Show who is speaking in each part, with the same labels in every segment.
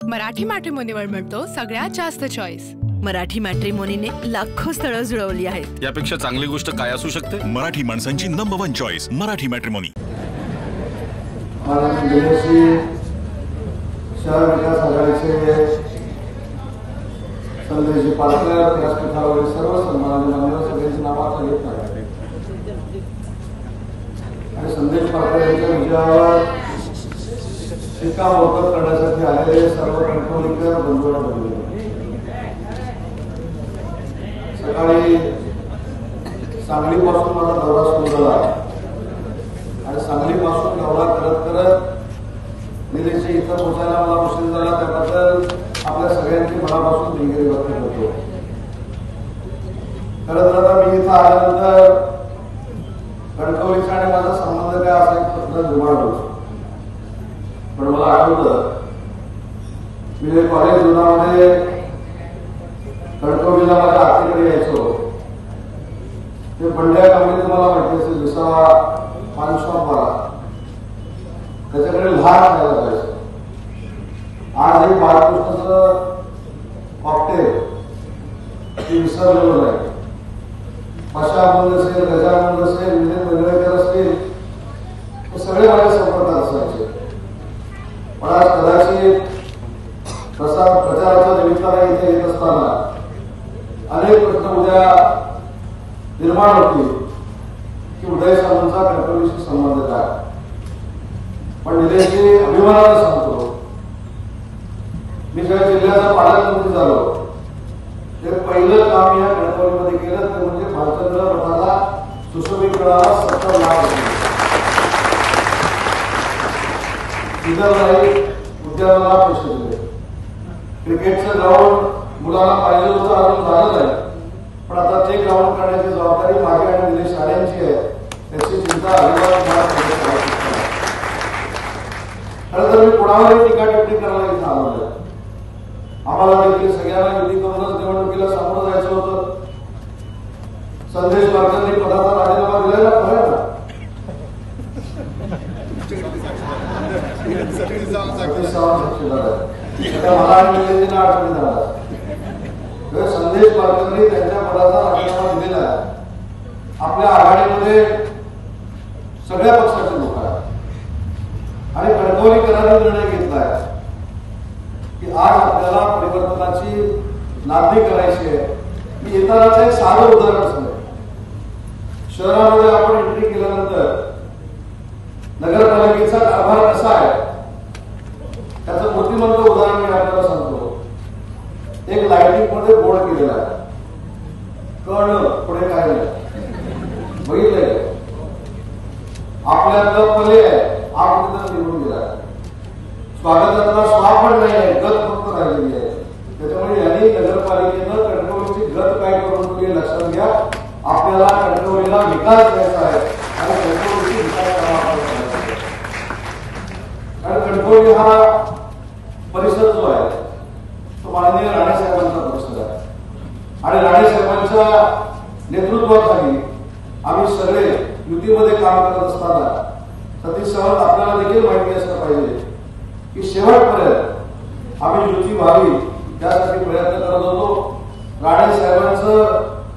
Speaker 1: मराठी मॅट्रिमोनीवर मिळतो सगळ्यात जास्त चॉईस।
Speaker 2: मराठी मॅट्रिमोनीने लाखो स्थळं जुळवली आहेत।
Speaker 3: यापेक्षा चांगली गोष्ट काय असू शकते?
Speaker 4: मराठी माणसांची नंबर 1 चॉईस मराठी मॅट्रिमोनी।
Speaker 5: शहर विकास आघाडीचे संदेश पालकर व्यासपीठावरील सर्व सन्माननीय मान्यवर सगळ्यांची नावात घेत नाही आणि संदेश पालकर यांच्या विजयावर शिक्कामोर्तब करण्यासाठी आलेले सर्व कणकवलीकर बंधू आणि भगिनी, सकाळी सांगलीपासून माझा दौरा सुरू झाला आणि सांगलीपासून दौरा करत करत निलेशच्या इथं पोहोचायला मला उशीर झाला, त्याबद्दल आपल्या सगळ्यांची मनापासून दिलगिरी व्यक्त करतो। खरं तर आता मी इथं आल्यानंतर कणकवलीचा आणि माझा संबंध काय असा एक प्रश्न निर्माण होतो, पण मला आठवतं मी कॉलेज जीवनामध्ये कणकवलीला माझ्या आत्तीकडे यायचो। ते बंड्या कंपनी तुम्हाला माहिती असेल, विसावा पान शॉप वाला, त्याच्याकडे लहान खायला जायचं। आज हे बाळकृष्णाचं कॉकटेल ती विसरलेलं नाही। पशामंद असेल, गजानंद असेल, विजय मंगळेकर असतील, हे सगळे माझ्या संपर्कात असायचे। पण आज कदाचित प्रचाराच्या निमित्ताने इथे येत असताना अनेक प्रश्न उद्या निर्माण होतील की उदय सामंतचा कणकवलीशी संबंध काय। पण निलेशजी, अभिमानाने सांगतो, मी ज्या जिल्ह्याचा पालकमंत्री झालो ते पहिलं काम या कणकवलीमध्ये केलं ते म्हणजे भालचंद्र मठाला सुशोभीकरणाला 70 लाख रुपये, उद्यानाला पैसे दिले। क्रिकेटचं ग्राउंड मुलांना पाहिजे होतं, अजून झालं नाही, पण आता ते ग्राउंड करण्याची जबाबदारी माझी आणि निलेश यांची आहे। त्याची चिंता खरं तर मी कोणावरही टीका टिप्पणी करायला इथं आलो नाही। आम्हाला देखील सगळ्यांना युती करूनच निवडणुकीला सामोरं जायचं होतं। संदेश पालकांनी पदाचा राजीनामा दिलेला खरं ना, मला आणि निलेशजींना अडचणी झाला। संदेश पालकांनी त्यांच्या पदाचा राजीनामा दिलेला आहे। आपल्या आघाडीमध्ये सगळ्या पक्षाचे लोक आहेत आणि कणकवलीकरांनी निर्णय घेतलाय की आज आपल्याला परिवर्तनाची नांदी करायची आहे। मी येतानाच एक साधं उदाहरण सांगेन। शहरामध्ये आपण एंट्री केल्यानंतर नगरपालिकेचा कारभार कसा आहे त्याचं मूर्तिमंत उदाहरण मी आपल्याला सांगतो। एक लाइटिंग मध्ये बोर्ड केलेला आहे, कर्ण पुढे काय नाही, बघितलंय? आपल्यातलं पले आहे, आप तिथं निवडून गेला, स्वागताचा स्वाप पण नाही आहे, गत फक्त राहिलेली आहे। त्याच्यामुळे यांनी नगरपालिकेनं कणकवलीची गत काय करून तुम्ही लक्षात घ्या। आपल्याला कणकवलीला विकास द्यायचा आहे आणि कणकवलीची विकास करावा। कारण कणकवली हा परिसर जो आहे तो माननीय राणेसाहेबांचा परिसर आहे आणि राणेसाहेबांच्या नेतृत्वाखाली आम्ही सगळे युतीमध्ये काम करत असताना सतीश सावंत आपल्याला देखील माहिती असलं पाहिजे की शेवटपर्यंत आम्ही युती व्हावी यासाठी प्रयत्न करत होतो। राणेसाहेबांचं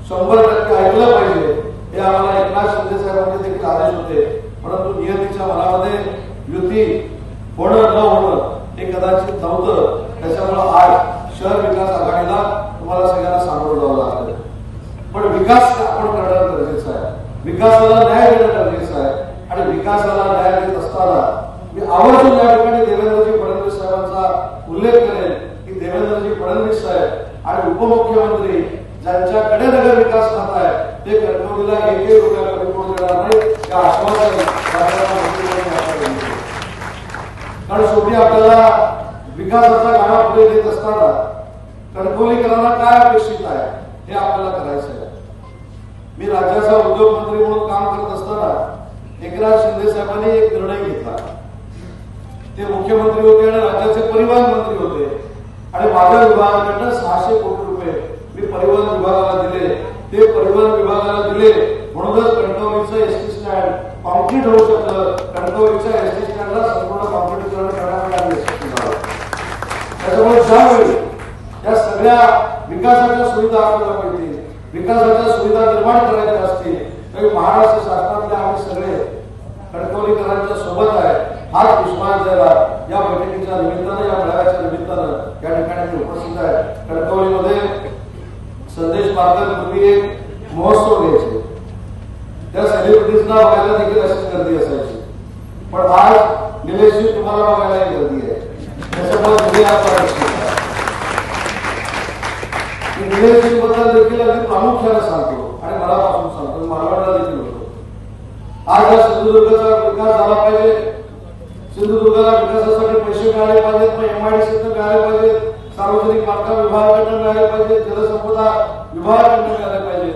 Speaker 5: 100% ऐकलं पाहिजे हे आम्हाला एकनाथ शिंदे साहेबांचे देखील आदेश होते, परंतु नियतीच्या मनामध्ये युती होणं न होणं हे कदाचित नव्हतं। त्याच्यामुळे आज शहर विकास आघाडीला तुम्हाला सगळ्यांना सामोरं जावं लागलं। पण विकास आपण करणं गरजेचं आहे, विकासाला न्याय देणं गरजेचं आहे आणि विकासाला न्याय देत असताना मी आवर्जून या ठिकाणी देवेंद्रजी फडणवीस साहेबांचा उल्लेख करेन की देवेंद्रजी फडणवीस साहेब आणि उपमुख्यमंत्री ज्यांच्याकडे नगर विकास खातं आहे ते कणकवलीला 1 रुपया कमी पडू देणार नाही या आश्वासन कारण शेवटी आपल्याला विकासाचा गाडा पुढे देत असताना कणकवलीकरांना काय अपेक्षित आहे हे आपल्याला करायचं आहे। मी राज्याचा उद्योगमंत्री म्हणून काम करत असताना एकनाथ शिंदे साहेबांनी एक निर्णय घेतला। ते मुख्यमंत्री होते आणि राज्याचे परिवहन मंत्री होते आणि माझ्या विभागाकडनं 600 कोटी रुपये मी परिवहन विभागाला दिले। ते परिवहन विभागाला दिले म्हणूनच कणकवलीचं एसटी स्टँड कॉन्क्रीट होऊ शकलं। कणकवलीच्या एसटी स्टँडला संपूर्ण कॉन्क्रीटीकरण करण्यात आले। सगळ्या विकासाच्या सुविधा आपल्याला मिळतील, विकासाच्या सुविधा निर्माण करायच्या असतील तर महाराष्ट्र शासनातले आम्ही सगळे कणकवलीकरांच्या सोबत आहे. हाच विश्वास द्यायला या बैठकीच्या निमित्तानं, या मेळाव्याच्या निमित्तानं या ठिकाणी मी उपस्थित आहे. कणकवलीमध्ये संदेश मार्गापूर्वी एक महोत्सव घ्यायचे, त्या सेलिब्रिटीजना बघायला देखील अशीच गर्दी असायची, पण आज निलेशजी तुम्हाला बघायला गर्दी आहे. त्याच्यामुळे तुम्ही निलेशजी बद्दल देखील अगदी प्रामुख्याने सांगतो आणि मनापासून सांगतो, मालवणला देखील होतो. आज या सिंधुदुर्गाचा विकास झाला पाहिजे, सिंधुदुर्गाला विकासासाठी पैसे मिळाले पाहिजेत, मग एमआयडीसीतून मिळाले पाहिजेत, सार्वजनिक बांधकाम विभागाकडून मिळाले पाहिजे, जलसंपदा विभागाकडून मिळाले पाहिजे.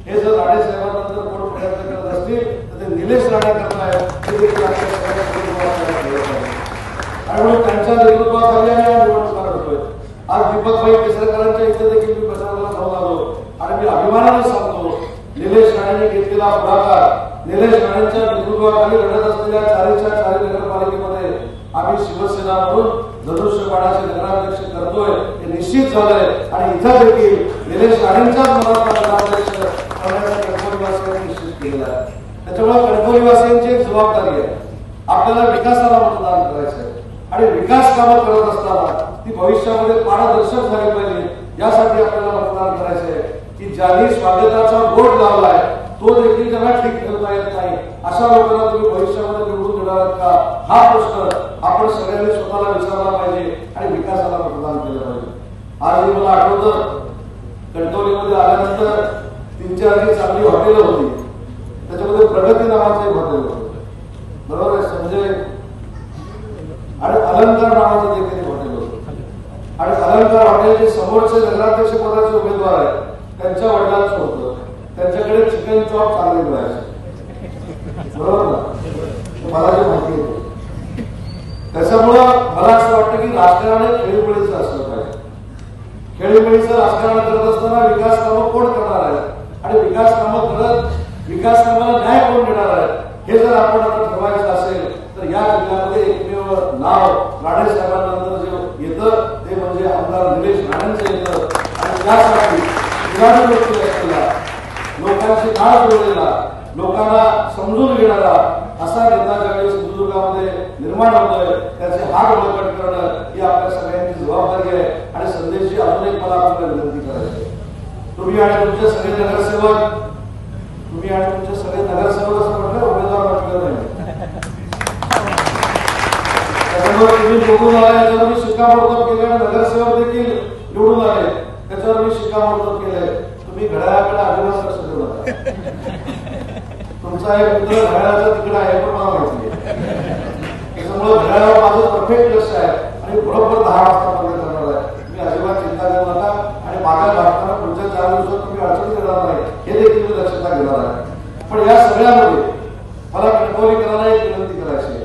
Speaker 5: हे जर राणे साहेबांनंतर कोण प्रयत्न करत असतील तर ते निलेश राणे करताय. आणि त्यांच्या नेतृत्वाखाली आम्ही निवडणुका लढतोय. आज दीपकभाई केसरकरांच्या इथे देखील मी प्रचाराला जाऊन आलो आणि मी अभिमानाने सांगतो, निलेश राणेंनी घेतलेला पुढाकार, निलेश राणेंच्या नेतृत्वाखाली लढत असलेल्या चारीच्या चारी नगरपालिकेमध्ये आम्ही शिवसेना म्हणून धनुष्यबाणाचे नगराध्यक्ष करतोय हे निश्चित झालंय. आणि इथं देखील निलेश राणेंच्याच मनात नगराध्यक्ष करण्याचा कणकवलीवासियांनी निश्चित केलेला आहे. त्याच्यामुळे कणकवलीवासियांची एक जबाबदारी आहे, आपल्याला विकासाला मतदान करायचं आहे आणि विकास कामं करत असताना ती भविष्यामध्ये पारदर्शक झाली पाहिजे. यासाठी आपल्याला मतदान करायचं आहे की ज्यांनी स्वागताचा बोर्ड लावलाय तो देखील त्यांना ठीक करता येत नाही, अशा लोकांना तुम्ही भविष्यामध्ये निवडून देणार का, हा प्रश्न आपण सगळ्यांनी स्वतःला विचारला पाहिजे आणि विकासाला मतदान केलं पाहिजे. आज मला आठवतं, कणकवलीमध्ये आल्यानंतर 3-4 जी चांगली हॉटेल होती, त्याच्यामध्ये प्रगती नावाचं एक हॉटेल होतं, बरोबर आहे, संजय, आणि अलंकार नावाचं देखील हॉटेल होतं. आणि अलंकार हॉटेलचे समोरचे नगराध्यक्ष पदाचे उमेदवार आहेत, त्यांच्या वडिलांचं होतं, त्यांच्याकडे चिकन चॉप चांगले मिळायचे, बरोबर ना, मला जे माहिती आहे. त्याच्यामुळं मला असं वाटतं की राजकारण हे खेळीमेळीचं असलं पाहिजे. खेळीमेळीचं राजकारण करत असताना विकास कामं कोण करणार आहेत आणि विकास कामं करत विकास कामाला न्याय कोण देणार आहे हे जर आपण आता ठरवायचं असेल तर या जिल्ह्यामध्ये एकमेव नाव राणे साहेबांनंतर जे येतं ते म्हणजे आमदार निलेश राणेंचं येतं. आणि त्यासाठी लोकांची नाळ जोडलेला, लोकांना समजून घेणारा असा नेता ज्यावेळी सिंधुदुर्गामध्ये निर्माण होतोय त्याचे हात बळकट करणं ही आपल्या सगळ्यांची जबाबदारी आहे. आणि संदेशजी अजून एक मला आपल्याला विनंती करायची, तुम्ही आणि तुमचे सगळे नगरसेवक असं म्हटलं, उमेदवार म्हटलं नाही, त्याच्यामुळे तुम्ही निवडून आला याच्यावर मी शिक्कामोर्तब केले आणि नगरसेवक देखील निवडून आले त्याच्यावर मी शिक्कामोर्तब केले. तुम्ही घड्याळाकडे अजिबात लक्ष देऊ नका. तुमचा एक मित्र घड्याळाचा तिकडे आहे पण मला माहिती आहे, त्याच्यामुळे घड्याळावर माझं परफेक्ट लक्ष आहे आणि बरोबर 10 वाजता बंद करणार आहे. मी अजिबात चिंता करू नका आणि मागे लागताना पुढच्या 4 दिवसात तुम्ही अडचणी येणार नाही हे देखील मी लक्षात घेणार आहे. पण या सगळ्यामध्ये मला कणकवलीकरांना एक विनंती करायची आहे,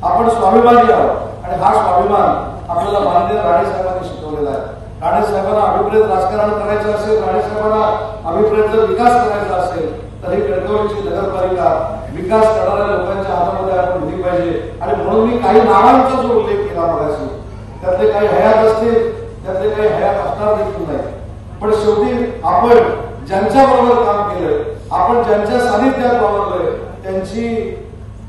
Speaker 5: आपण स्वाभिमानी आहोत आणि हा स्वाभिमान आपल्याला माननीय राणे साहेबांनी शिकवलेला आहे. राणे साहेबांना अभिप्रेत राजकारण करायचं असेल, राणे साहेबांना अभिप्रेत जर विकास करायचा असेल तर ही कणकवलीची नगरपालिका विकास करणाऱ्या लोकांच्या हातामध्ये आपण दिली पाहिजे. आणि म्हणून मी काही नावांचा जो उल्लेख केला मगाशी, त्यातले काही हयात असतील, त्यातले काही हयात असणार देखील नाही, पण शेवटी आपण ज्यांच्या बरोबर काम केलंय, आपण ज्यांच्या सानिध्यात वावरलोय त्यांची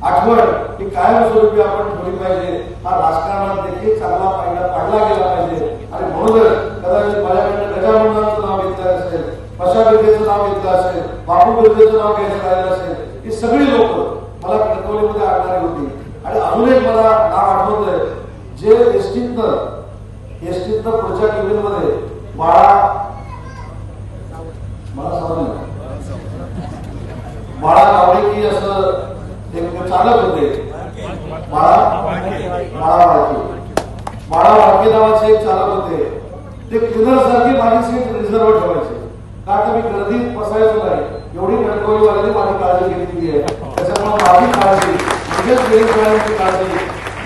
Speaker 5: आठवण ही कायमस्वरूपी आपण ठेवली पाहिजे. हा राजकारणात देखील चांगला पायदा पाडला गेला पाहिजे. आणि म्हणूनच कदाचित माझ्याकडे गजाननाचं नाव घेतलं असेल, पशा बिर्देचं नाव घेतलं असेल, बापू बिर्देचं नाव घ्यायचं राहिलं असेल, ही सगळी लोक मला कणकवलीमध्ये आणणारी होती. आणि अजून एक मला नाव आठवतंय जे एसटीतनं पुढच्या केबिनमध्ये बाळा कावळेकी असं एक चालक होते, बाळा वाडके नावाचे एक चालक होते. ते क्लिनर सारखी माझी सीट रिझर्व ठेवायचे, का तर मी गर्दीत बसायचो नाही, एवढी कणकवलीवाल्यांनी माझी काळजी घेतलेली आहे. त्याच्यामुळे माझी काळजी म्हणजेच गरीबवाल्यांची काळजी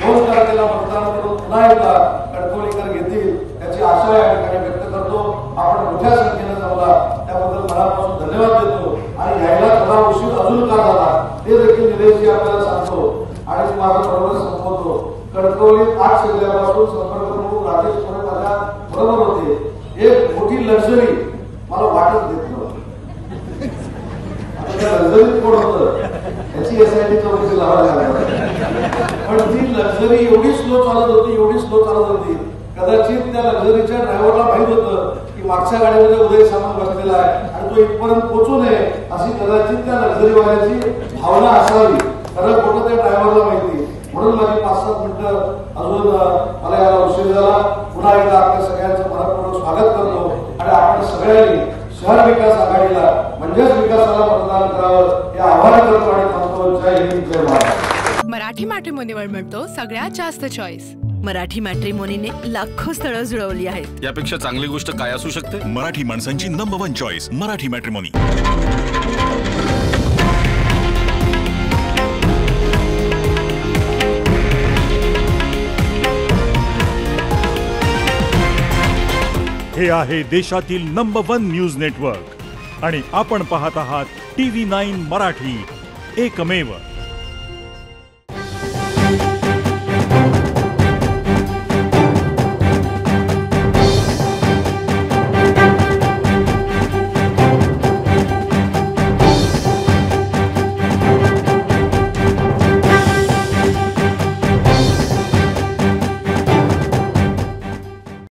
Speaker 5: 2 तारखेला मतदान करून पुन्हा एकदा कणकवलीकर घेतील याची आशा या ठिकाणी व्यक्त करतो. आपण मोठ्या संख्येने जमला त्याबद्दल मनापासून धन्यवाद देतो. आणि यायला थोडा उशीर अजून का झाला ते देखील निलेशजी आपल्याला सांगतो आणि माझं बरोबर संपवतो. कणकवलीत 8 जिल्ह्यापासून संपर्क प्रमुख राजेश माझ्या बरोबर होते. एक मोठी लक्झरी मला वाटत देत नव्हतं. आता त्या लक्झरीत कोण होतं याची SIT चौकशी लावायला लागली. पण ती लक्झरी एवढी स्लो चालत होती कदाचित त्या लक्झरीच्या ड्रायव्हरला माहित होतं की मागच्या गाडीमध्ये उदय सामंत बसलेला आहे आणि तो इथपर्यंत पोहोचू नये अशी कदाचित त्या लक्झरीवाल्याची भावना असावी. खरं खोटं त्या ड्रायव्हरला माहिती. म्हणून माझी 5-7 मिनिटं अजून मला याला उशीर झाला. पुन्हा एकदा आपल्या सगळ्यांचं मनपूर्वक स्वागत करतो आणि आपण सगळ्यांनी शहर विकास आघाडीला म्हणजेच विकासाला मतदान करावं हे आवाहन करतो आणि थांबतो. जय हिंद, जय महाराष्ट्र.
Speaker 1: मराठी मॅट्रिमोनीवर मिळतो सगळ्यात जास्त चॉईस.
Speaker 2: मराठी मॅट्रिमोनीने लाखो स्थळं जुळवली आहेत.
Speaker 3: यापेक्षा चांगली गोष्ट काय असू शकते?
Speaker 4: मराठी माणसांची नंबर 1 चॉईस मराठी मॅट्रिमोनी.
Speaker 6: हे आहे देशातील नंबर 1 न्यूज नेटवर्क आणि आपण पाहत आहात TV9 मराठी, एकमेव.